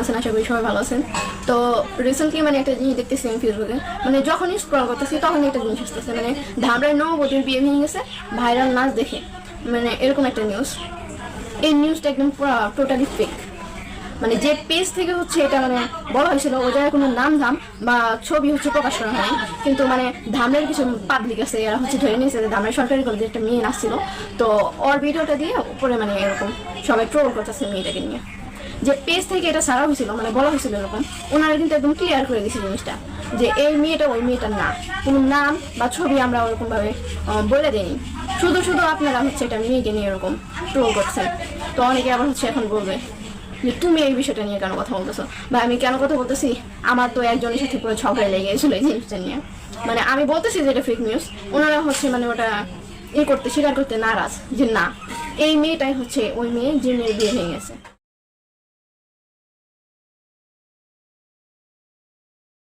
আছেন? আশা করি সবাই ভালো আছেন। তো রিসেন্টলি মানে একটা জিনিস দেখতেছি আমি ফেসবুকে, মানে যখনই স্ক্রল করতেছি তখনই একটা জিনিস আসতেছে, মানে ধামরাই নববধূর বিয়ে ভেঙে গেছে ভাইরাল নাচ দেখে, মানে এরকম একটা নিউজ। এই নিউজটা একদম পুরো টোটালি ফেক। মানে যে পেজ থেকে হচ্ছে এটা মানে বলা হয়েছিল, ও জায়গায় কোনো নাম ধাম বা ছবি হচ্ছে প্রকাশ করা হয়নি, কিন্তু মানে ধামের কিছু পাবলিক আছে, এরা হচ্ছে ধরে নিয়েছে যে ধামের সরকারি কলেজে একটা মেয়ে নাচছিল, তো ওর ভিডিওটা দিয়ে উপরে মানে এরকম সবাই ট্রোল করতেছে মেয়েটাকে নিয়ে। যে পেজ থেকে এটা ছাড়া হয়েছিল, মানে বলা হয়েছিল এরকম, ওনারা কিন্তু একদম ক্লিয়ার করে দিয়েছে জিনিসটা, যে এই মেয়েটা ওই মেয়েটার না, কোনো নাম বা ছবি আমরা ওরকম ভাবে বলে দিইনি। শুধু শুধু আপনারা হচ্ছে এটা মেয়েকে নিয়ে এরকম ট্রোল করছেন। তো অনেকে আবার হচ্ছে এখন বলবে যে তুমি এই বিষয়টা নিয়ে কেন কথা বলতেছো, বা আমি কেন কথা বলতেছি, আমার তো একজনের সাথে পুরো ঝগড়া লেগে গেছিলো এই জিনিসটা নিয়ে। মানে আমি বলতেছি যে এটা ফেক নিউজ, ওনারা হচ্ছে মানে ওটা স্বীকার করতে নারাজ, যে না এই মেয়েটাই হচ্ছে ওই মেয়ে যে মেয়ের বিয়ে ভেঙে গেছে।